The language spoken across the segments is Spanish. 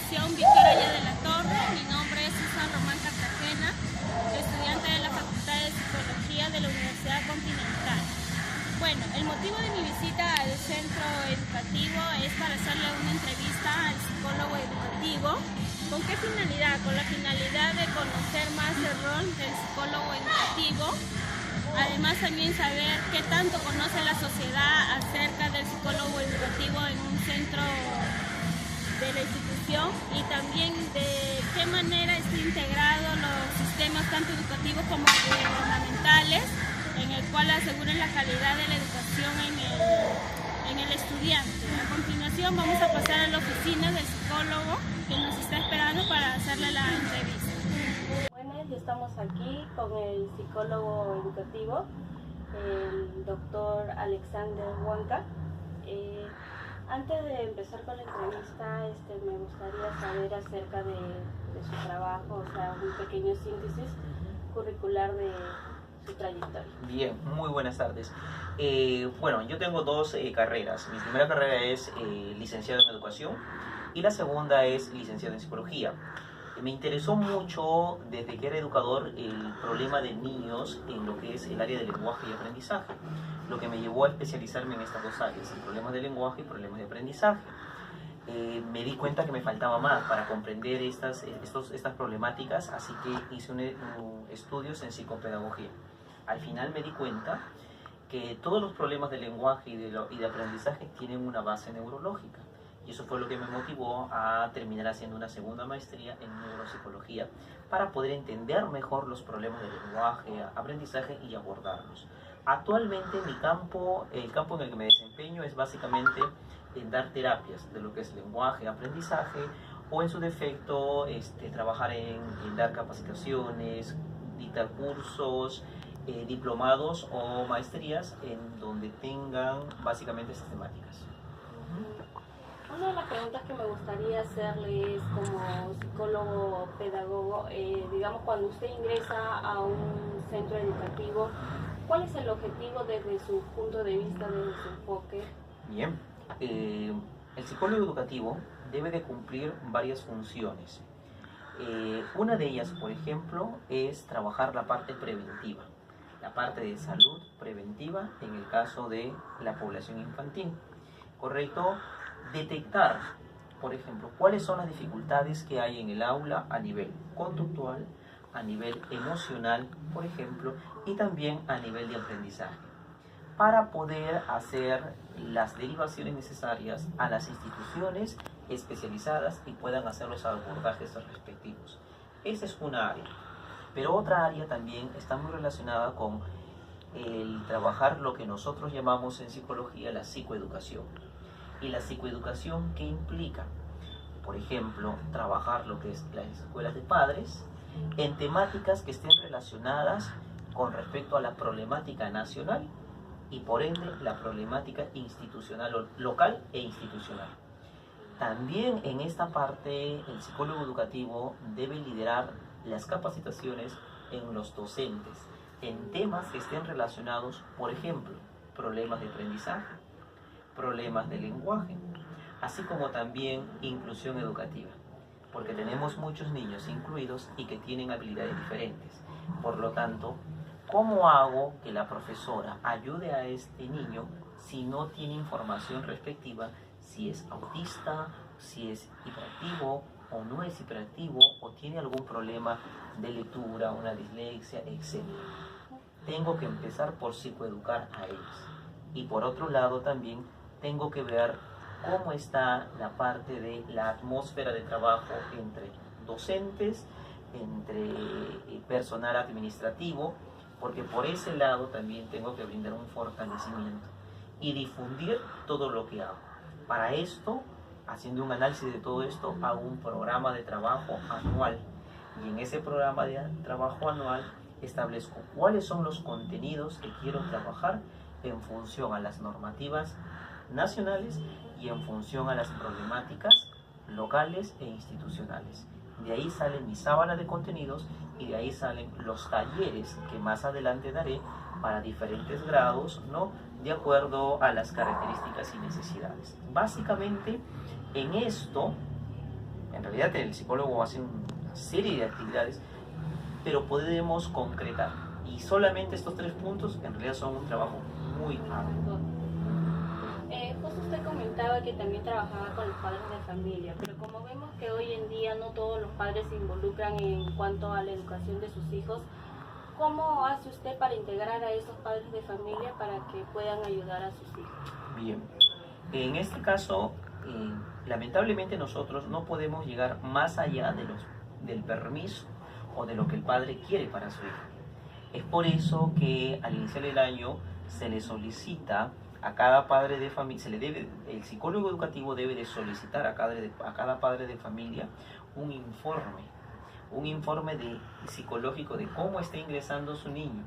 institución Víctor Aya de la Torre. Mi nombre es Susan Román Cartagena, estudiante de la Facultad de Psicología de la Universidad Continental. Bueno, el motivo de mi visita al centro educativo es para hacerle una entrevista al psicólogo educativo. ¿Con qué finalidad? Con la finalidad de conocer más el rol del psicólogo educativo. Además, también saber qué tanto conoce la sociedad acerca del psicólogo educativo en un centro de la institución, y también de qué manera está integrado los sistemas tanto educativos como gubernamentales, en el cual aseguren la calidad de la educación en el estudiante. A continuación vamos a pasar a la oficina del psicólogo que nos está esperando para hacerle la entrevista. Bueno, ya estamos aquí con el psicólogo educativo, el doctor Alexander Huanca. Antes de empezar con la entrevista, me gustaría saber acerca de su trabajo, o sea, un pequeño síntesis curricular de su trayectoria. Bien, muy buenas tardes. Bueno, yo tengo dos carreras. Mi primera carrera es licenciado en educación y la segunda es licenciado en psicología. Me interesó mucho desde que era educador el problema de niños en lo que es el área de lenguaje y aprendizaje, lo que me llevó a especializarme en estas dos áreas, en problemas de lenguaje y problemas de aprendizaje. Me di cuenta que me faltaba más para comprender estas problemáticas, así que hice estudios en psicopedagogía. Al final me di cuenta que todos los problemas de lenguaje y de aprendizaje tienen una base neurológica. Y eso fue lo que me motivó a terminar haciendo una segunda maestría en neuropsicología para poder entender mejor los problemas de lenguaje, aprendizaje y abordarlos. Actualmente el campo en el que me desempeño es básicamente en dar terapias de lo que es lenguaje, aprendizaje, o en su defecto trabajar en dar capacitaciones, dictar cursos, diplomados o maestrías en donde tengan básicamente estas temáticas. Una de las preguntas que me gustaría hacerle es, como psicólogo pedagogo, digamos, cuando usted ingresa a un centro educativo, ¿cuál es el objetivo desde su punto de vista, desde su enfoque? Bien, el psicólogo educativo debe de cumplir varias funciones. Una de ellas, por ejemplo, es trabajar la parte preventiva, la parte de salud preventiva en el caso de la población infantil, ¿correcto? Detectar, por ejemplo, cuáles son las dificultades que hay en el aula a nivel conductual, a nivel emocional, por ejemplo, y también a nivel de aprendizaje, para poder hacer las derivaciones necesarias a las instituciones especializadas y puedan hacer los abordajes respectivos. Esa es una área, pero otra área también está muy relacionada con el trabajar lo que nosotros llamamos en psicología la psicoeducación. Y la psicoeducación, ¿qué implica? Por ejemplo, trabajar lo que es las escuelas de padres en temáticas que estén relacionadas con respecto a la problemática nacional y por ende la problemática institucional, local e institucional. También en esta parte el psicólogo educativo debe liderar las capacitaciones en los docentes en temas que estén relacionados, por ejemplo, problemas de aprendizaje, problemas de lenguaje, así como también inclusión educativa, porque tenemos muchos niños incluidos y que tienen habilidades diferentes. Por lo tanto, ¿cómo hago que la profesora ayude a este niño si no tiene información respectiva, si es autista, si es hiperactivo o no es hiperactivo, o tiene algún problema de lectura, una dislexia, etc.? Tengo que empezar por psicoeducar a ellos. Y por otro lado también tengo que ver cómo está la parte de la atmósfera de trabajo entre docentes, entre personal administrativo, porque por ese lado también tengo que brindar un fortalecimiento y difundir todo lo que hago. Para esto, haciendo un análisis de todo esto, hago un programa de trabajo anual, y en ese programa de trabajo anual establezco cuáles son los contenidos que quiero trabajar en función a las normativas nacionales y en función a las problemáticas locales e institucionales. De ahí sale mi sábana de contenidos y de ahí salen los talleres que más adelante daré para diferentes grados, ¿no?, de acuerdo a las características y necesidades. Básicamente, en esto En realidad el psicólogo hace una serie de actividades, pero podemos concretar. Y solamente estos 3 puntos en realidad son un trabajo muy arduo. Justo usted comentaba que también trabajaba con los padres de familia, pero como vemos que hoy en día no todos los padres se involucran en cuanto a la educación de sus hijos, ¿cómo hace usted para integrar a esos padres de familia para que puedan ayudar a sus hijos? Bien, en este caso, lamentablemente nosotros no podemos llegar más allá del permiso o de lo que el padre quiere para su hijo. Es por eso que al iniciar el año se le solicita a cada padre de familia, el psicólogo educativo debe de solicitar a cada padre de familia un informe psicológico de cómo está ingresando su niño,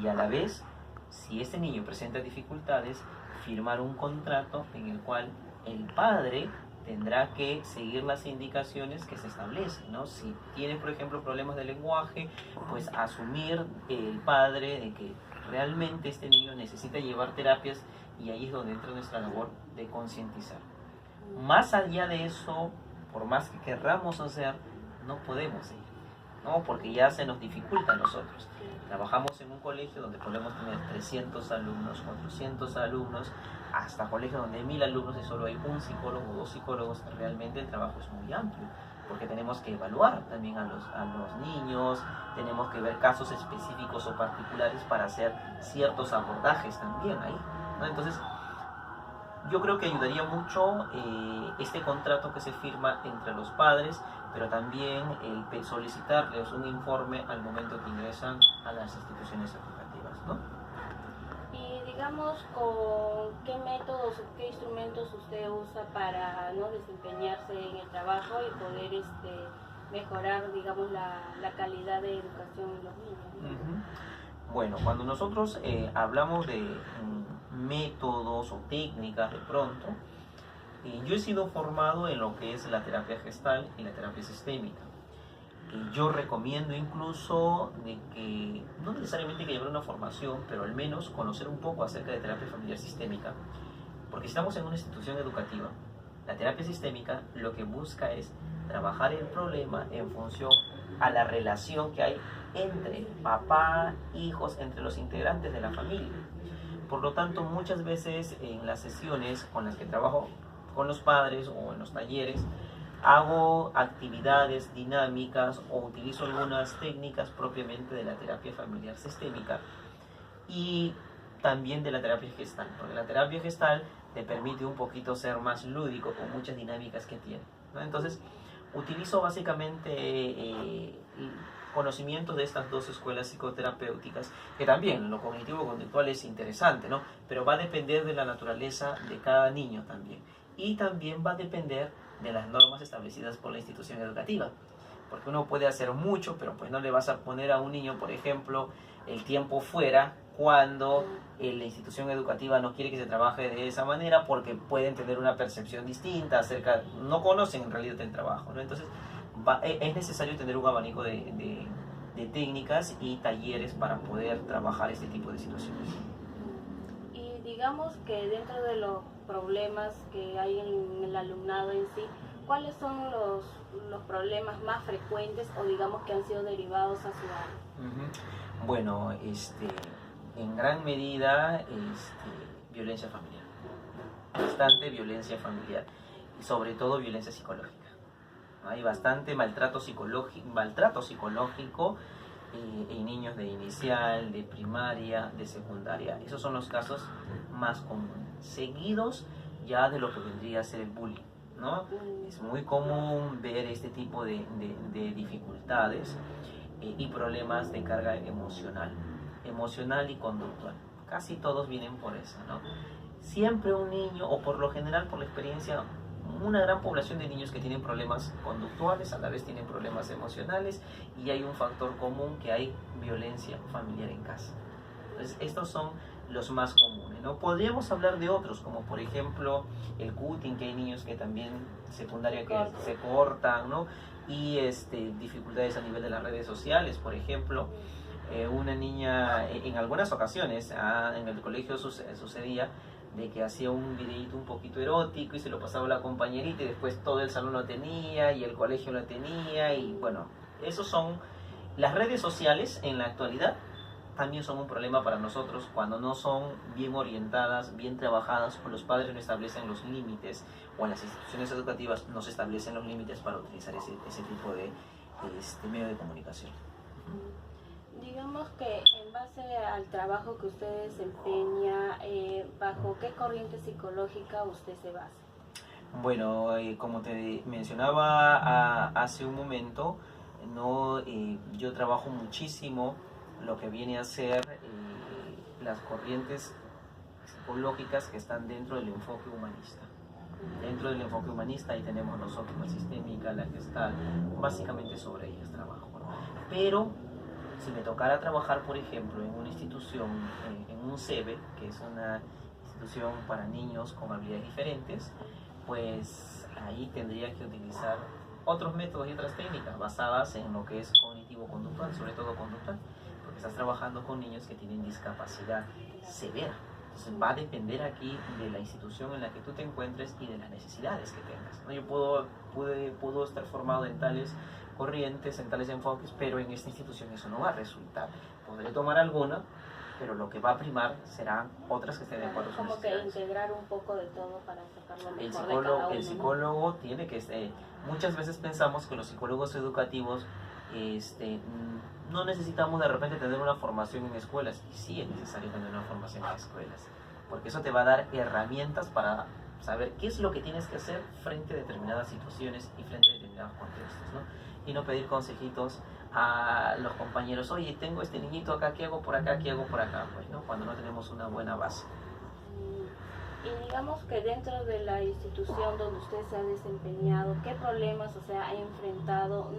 y a la vez, si este niño presenta dificultades, firmar un contrato en el cual el padre tendrá que seguir las indicaciones que se establecen, ¿no? Si tiene, por ejemplo, problemas de lenguaje, pues asumir el padre de que realmente este niño necesita llevar terapias, y ahí es donde entra nuestra labor de concientizar. Más allá de eso, por más que querramos hacer, no podemos ir, ¿no? Porque ya se nos dificulta a nosotros. Trabajamos en un colegio donde podemos tener 300 alumnos, 400 alumnos, hasta colegios donde hay 1000 alumnos y solo hay un psicólogo o 2 psicólogos. Realmente el trabajo es muy amplio, porque tenemos que evaluar también a los niños, tenemos que ver casos específicos o particulares para hacer ciertos abordajes también ahí, ¿no? Entonces, yo creo que ayudaría mucho este contrato que se firma entre los padres, pero también el solicitarles un informe al momento que ingresan a las instituciones educativas, ¿no? Y digamos, ¿con qué métodos o qué instrumentos usted usa para, ¿no?, desempeñarse en el trabajo y poder mejorar, digamos, la calidad de educación en los niños, ¿no? Bueno, cuando nosotros hablamos de métodos o técnicas de pronto, yo he sido formado en lo que es la terapia gestal y la terapia sistémica. Yo recomiendo incluso de que no necesariamente que llevar una formación, pero al menos conocer un poco acerca de terapia familiar sistémica, porque estamos en una institución educativa. La terapia sistémica lo que busca es trabajar el problema en función a la relación que hay entre papá, hijos, entre los integrantes de la familia. Por lo tanto, muchas veces en las sesiones con las que trabajo con los padres o en los talleres, hago actividades dinámicas o utilizo algunas técnicas propiamente de la terapia familiar sistémica y también de la terapia gestal, porque la terapia gestal te permite un poquito ser más lúdico con muchas dinámicas que tiene, ¿no? Entonces, utilizo básicamente conocimientos de estas 2 escuelas psicoterapéuticas, que también lo cognitivo-conductual es interesante, ¿no? Pero va a depender de la naturaleza de cada niño también. Y también va a depender de las normas establecidas por la institución educativa. Porque uno puede hacer mucho, pero pues no le vas a poner a un niño, por ejemplo, el tiempo fuera cuando la institución educativa no quiere que se trabaje de esa manera, porque pueden tener una percepción distinta acerca, no conocen en realidad el trabajo, ¿no? Entonces es necesario tener un abanico de técnicas y talleres para poder trabajar este tipo de situaciones. Y digamos que dentro de los problemas que hay en el alumnado en sí, ¿cuáles son los problemas más frecuentes o digamos que han sido derivados a su área? Bueno, en gran medida violencia familiar, bastante violencia familiar y sobre todo violencia psicológica. Hay bastante maltrato psicológico en niños de inicial, de primaria, de secundaria. Esos son los casos más comunes, seguidos ya de lo que vendría a ser el bullying, ¿no? Es muy común ver este tipo de dificultades y problemas de carga emocional y conductual. Casi todos vienen por eso, ¿no? Siempre un niño, o por lo general por la experiencia, una gran población de niños que tienen problemas conductuales, a la vez tienen problemas emocionales, y hay un factor común, que hay violencia familiar en casa. Entonces, estos son los más comunes, ¿no? Podríamos hablar de otros, como por ejemplo el cutting, que hay niños que también secundaria que se cortan, ¿no? Y dificultades a nivel de las redes sociales, por ejemplo. Una niña, en algunas ocasiones, en el colegio sucedía, de que hacía un videíto un poquito erótico y se lo pasaba a la compañerita y después todo el salón lo tenía y el colegio lo tenía y bueno, esos son las redes sociales en la actualidad. También son un problema para nosotros cuando no son bien orientadas, bien trabajadas, o los padres no establecen los límites, o en las instituciones educativas no se establecen los límites para utilizar ese tipo de medio de comunicación. Digamos que en base al trabajo que usted desempeña, ¿bajo qué corriente psicológica usted se basa? Bueno, como te mencionaba hace un momento, no, yo trabajo muchísimo lo que viene a ser las corrientes psicológicas que están dentro del enfoque humanista. Dentro del enfoque humanista ahí tenemos nosotros la sistémica, la gestal, básicamente sobre ellas trabajo. Pero si me tocara trabajar, por ejemplo, en una institución, en un CEBE, que es una institución para niños con habilidades diferentes, pues ahí tendría que utilizar otros métodos y otras técnicas basadas en lo que es cognitivo-conductual, sobre todo conductual, porque estás trabajando con niños que tienen discapacidad severa. Entonces va a depender aquí de la institución en la que tú te encuentres y de las necesidades que tengas, ¿no? Yo puedo estar formado en tales corrientes, en tales enfoques, pero en esta institución eso no va a resultar. Podré tomar alguna, pero lo que va a primar serán otras que estén de acuerdo con como que integrar un poco de todo para sacarlo mejor el de cada uno, el psicólogo tiene que... muchas veces pensamos que los psicólogos educativos no necesitamos de repente tener una formación en escuelas, y sí es necesario tener una formación en escuelas, porque eso te va a dar herramientas para saber qué es lo que tienes que hacer frente a determinadas situaciones y frente a determinados contextos, ¿no? Y no pedir consejitos a los compañeros, oye, tengo este niñito acá, ¿qué hago por acá? ¿Qué hago por acá? Pues, ¿no? Cuando no tenemos una buena base. Y digamos que dentro de la institución donde usted se ha desempeñado, ¿qué problemas, o sea, ha enfrentado,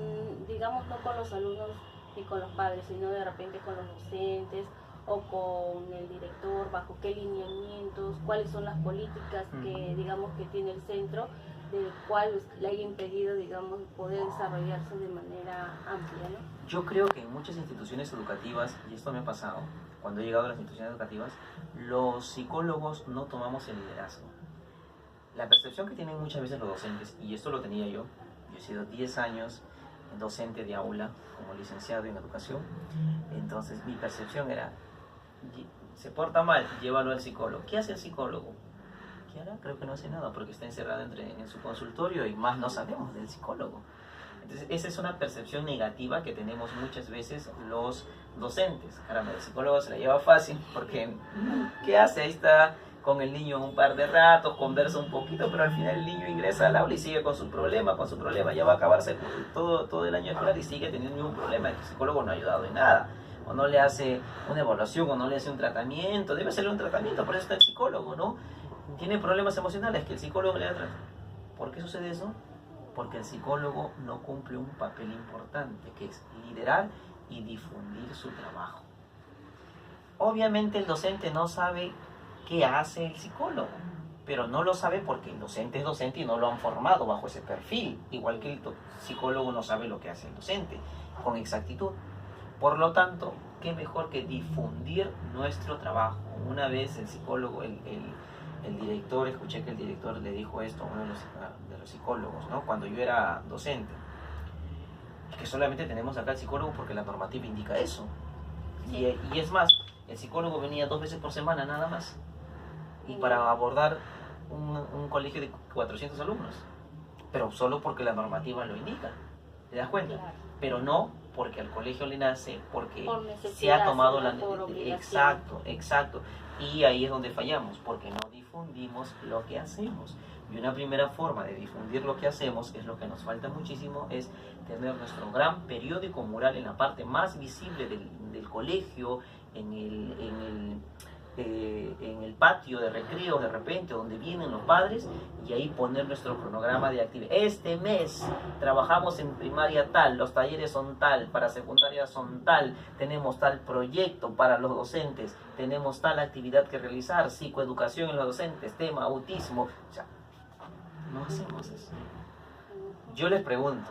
digamos, no con los alumnos ni con los padres, sino de repente con los docentes o con el director, bajo qué lineamientos, cuáles son las políticas que, digamos, que tiene el centro, del cual le haya impedido, digamos, poder desarrollarse de manera amplia, ¿no? Yo creo que en muchas instituciones educativas, y esto me ha pasado, cuando he llegado a las instituciones educativas, los psicólogos no tomamos el liderazgo. La percepción que tienen muchas veces los docentes, y esto lo tenía yo he sido 10 años docente de aula como licenciado en educación, entonces mi percepción era, se porta mal, llévalo al psicólogo. ¿Qué hace el psicólogo? ¿Qué hará? Creo que no hace nada porque está encerrado en su consultorio y más no sabemos del psicólogo. Entonces, esa es una percepción negativa que tenemos muchas veces los docentes. Caramba, el psicólogo se la lleva fácil porque ¿qué hace? Ahí está con el niño un par de ratos, conversa un poquito, pero al final el niño ingresa al aula y sigue con su problema, ya va a acabarse todo el año escolar y sigue teniendo un problema. El psicólogo no ha ayudado en nada, o no le hace una evaluación, o no le hace un tratamiento. Debe hacerle un tratamiento, por eso está el psicólogo, ¿no? Tiene problemas emocionales que el psicólogo le da tratamiento. ¿Por qué sucede eso? Porque el psicólogo no cumple un papel importante, que es liderar y difundir su trabajo. Obviamente el docente no sabe qué hace el psicólogo, pero no lo sabe porque el docente es docente y no lo han formado bajo ese perfil, igual que el psicólogo no sabe lo que hace el docente con exactitud. Por lo tanto, qué mejor que difundir nuestro trabajo. Una vez el psicólogo, el director, escuché que el director le dijo esto a uno de los psicólogos, ¿no? Cuando yo era docente, que solamente tenemos acá el psicólogo porque la normativa indica eso. Y es más, el psicólogo venía 2 veces por semana nada más, y para abordar un colegio de 400 alumnos, pero solo porque la normativa lo indica, ¿te das cuenta? Claro. Pero no porque al colegio le nace, porque se ha tomado la necesidad. Exacto. Y ahí es donde fallamos, porque no difundimos lo que hacemos. Y una primera forma de difundir lo que hacemos, es lo que nos falta muchísimo, es tener nuestro gran periódico mural en la parte más visible del colegio, en el patio de recreo de repente, donde vienen los padres, y ahí poner nuestro cronograma de actividad. Este mes trabajamos en primaria tal, los talleres son tal, para secundaria son tal, tenemos tal proyecto para los docentes, tenemos tal actividad que realizar, psicoeducación en los docentes, tema autismo. O sea, no hacemos eso. Yo les pregunto,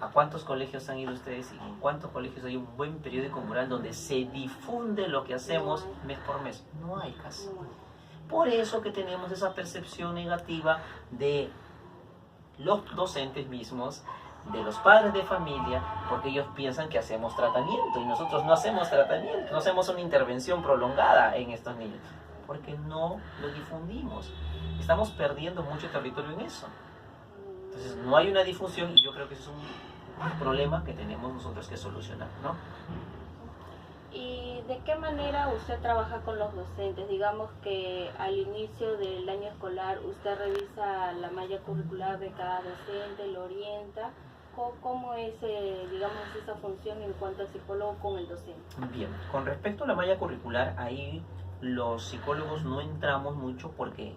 ¿a cuántos colegios han ido ustedes y en cuántos colegios hay un buen periódico mural donde se difunde lo que hacemos mes por mes? No hay casi. Por eso que tenemos esa percepción negativa de los docentes mismos, de los padres de familia, porque ellos piensan que hacemos tratamiento y nosotros no hacemos tratamiento, no hacemos una intervención prolongada en estos niños, porque no lo difundimos. Estamos perdiendo mucho territorio en eso. Entonces no hay una difusión y yo creo que ese es un problema que tenemos nosotros que solucionar, ¿no? ¿Y de qué manera usted trabaja con los docentes? Digamos que al inicio del año escolar usted revisa la malla curricular de cada docente, lo orienta. ¿Cómo es, digamos, esa función en cuanto al psicólogo con el docente? Bien, con respecto a la malla curricular, ahí los psicólogos no entramos mucho porque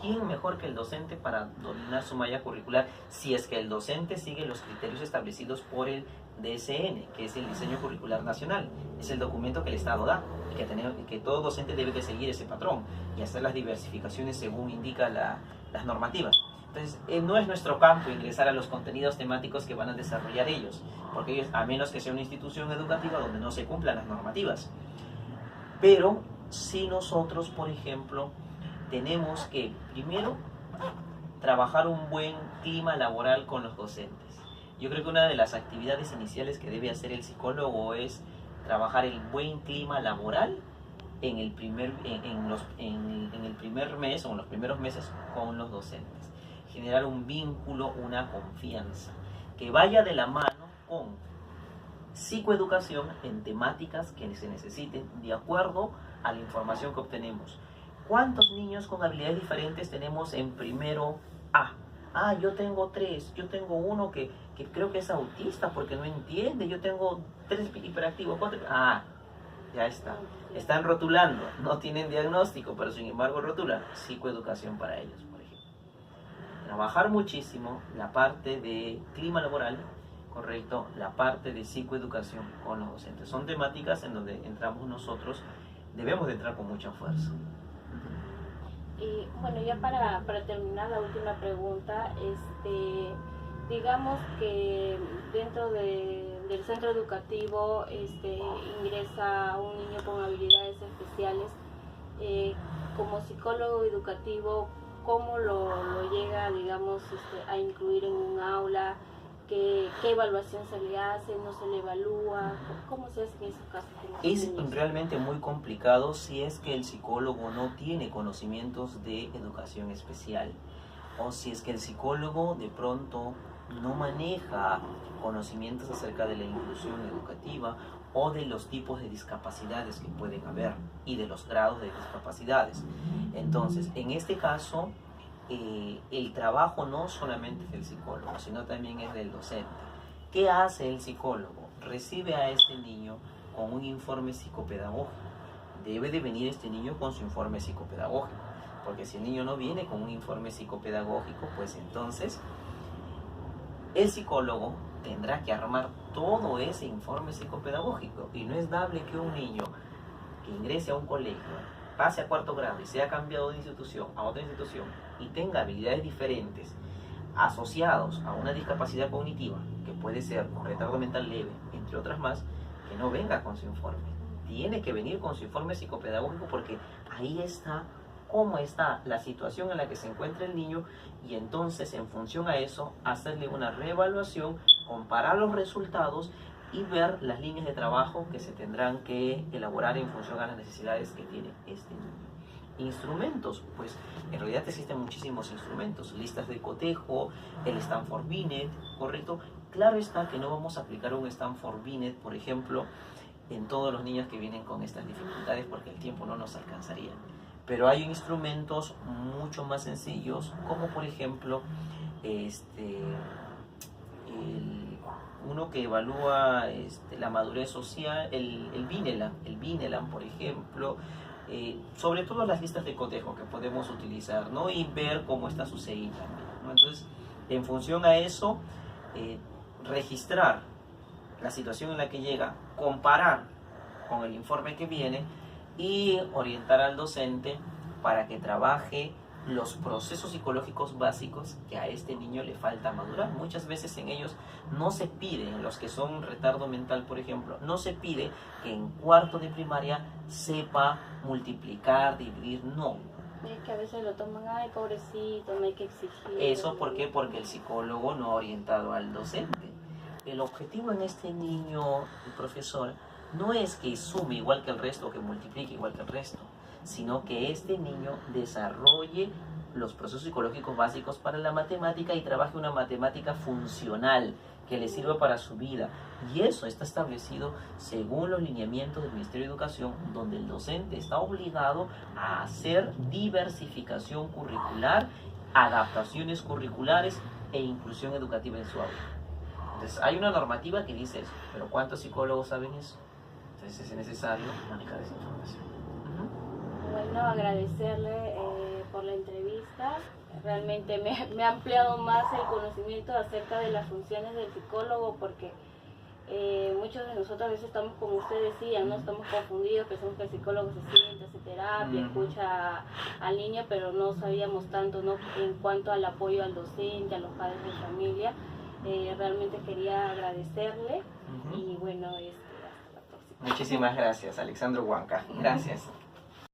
¿quién mejor que el docente para dominar su malla curricular si es que el docente sigue los criterios establecidos por el DSN, que es el Diseño Curricular Nacional? Es el documento que el Estado da y que todo docente debe de seguir ese patrón y hacer las diversificaciones según indica las normativas. Entonces, no es nuestro campo ingresar a los contenidos temáticos que van a desarrollar ellos, porque ellos, a menos que sea una institución educativa donde no se cumplan las normativas. Pero si nosotros, por ejemplo, tenemos que primero trabajar un buen clima laboral con los docentes. Yo creo que una de las actividades iniciales que debe hacer el psicólogo es trabajar el buen clima laboral en el primer mes o en los primeros meses con los docentes. Generar un vínculo, una confianza que vaya de la mano con psicoeducación en temáticas que se necesiten de acuerdo a la información que obtenemos. ¿Cuántos niños con habilidades diferentes tenemos en primero A? Ah, yo tengo 3, yo tengo uno que creo que es autista porque no entiende, yo tengo 3 hiperactivos, 4... Ah, ya está. Están rotulando, no tienen diagnóstico, pero sin embargo rotulan. Psicoeducación para ellos, por ejemplo. Trabajar muchísimo la parte de clima laboral, correcto, la parte de psicoeducación con los docentes. Son temáticas en donde entramos nosotros, debemos de entrar con mucha fuerza. Y bueno, ya para terminar la última pregunta, digamos que dentro del centro educativo ingresa un niño con habilidades especiales. Como psicólogo educativo, ¿cómo lo llega, digamos, a incluir en un aula? ¿Qué evaluación se le hace? ¿No se le evalúa? ¿Cómo se hace en esos casos? Es realmente muy complicado si es que el psicólogo no tiene conocimientos de educación especial o si es que el psicólogo de pronto no maneja conocimientos acerca de la inclusión educativa o de los tipos de discapacidades que pueden haber y de los grados de discapacidades. Entonces, en este caso, el trabajo no solamente es del psicólogo, sino también es del docente. ¿Qué hace el psicólogo? Recibe a este niño con un informe psicopedagógico. Debe de venir este niño con su informe psicopedagógico, porque si el niño no viene con un informe psicopedagógico, pues entonces el psicólogo tendrá que armar todo ese informe psicopedagógico, y no es dable que un niño que ingrese a un colegio, pase a 4º grado y sea cambiado de institución a otra institución y tenga habilidades diferentes asociados a una discapacidad cognitiva, que puede ser un retardo mental leve, entre otras más, que no venga con su informe. Tiene que venir con su informe psicopedagógico, porque ahí está cómo está la situación en la que se encuentra el niño, y entonces en función a eso hacerle una reevaluación, comparar los resultados y ver las líneas de trabajo que se tendrán que elaborar en función a las necesidades que tiene este niño. Instrumentos, pues en realidad existen muchísimos instrumentos, listas de cotejo, el Stanford Binet, ¿correcto? Claro está que no vamos a aplicar un Stanford Binet, por ejemplo, en todos los niños que vienen con estas dificultades, porque el tiempo no nos alcanzaría. Pero hay instrumentos mucho más sencillos, como por ejemplo uno que evalúa la madurez social, el Binelam, por ejemplo, sobre todo las listas de cotejo que podemos utilizar, ¿no? Y ver cómo está su CI también, ¿no? Entonces, en función a eso, registrar la situación en la que llega, comparar con el informe que viene y orientar al docente para que trabaje los procesos psicológicos básicos que a este niño le falta madurar. Muchas veces en ellos no se pide, en los que son retardo mental, por ejemplo, no se pide que en 4º de primaria sepa multiplicar, dividir, no. Es que a veces lo toman, ay, pobrecito, no hay que exigir. ¿Eso por qué? Porque el psicólogo no ha orientado al docente. El objetivo en este niño, el profesor, no es que sume igual que el resto o que multiplique igual que el resto, sino que este niño desarrolle los procesos psicológicos básicos para la matemática y trabaje una matemática funcional que le sirva para su vida. Y eso está establecido según los lineamientos del Ministerio de Educación, donde el docente está obligado a hacer diversificación curricular, adaptaciones curriculares e inclusión educativa en su aula. Entonces hay una normativa que dice eso, pero ¿cuántos psicólogos saben eso? Entonces es necesario manejar esa información. Bueno, agradecerle por la entrevista. Realmente me ha ampliado más el conocimiento acerca de las funciones del psicólogo, porque muchos de nosotros a veces estamos, como usted decía, ¿no? Estamos confundidos, pensamos que el psicólogo se sienta, hace terapia, escucha al niño, pero no sabíamos tanto, ¿no? En cuanto al apoyo al docente, a los padres de familia. Realmente quería agradecerle y bueno, hasta la próxima. Muchísimas gracias, Alexandro Huanca. Gracias.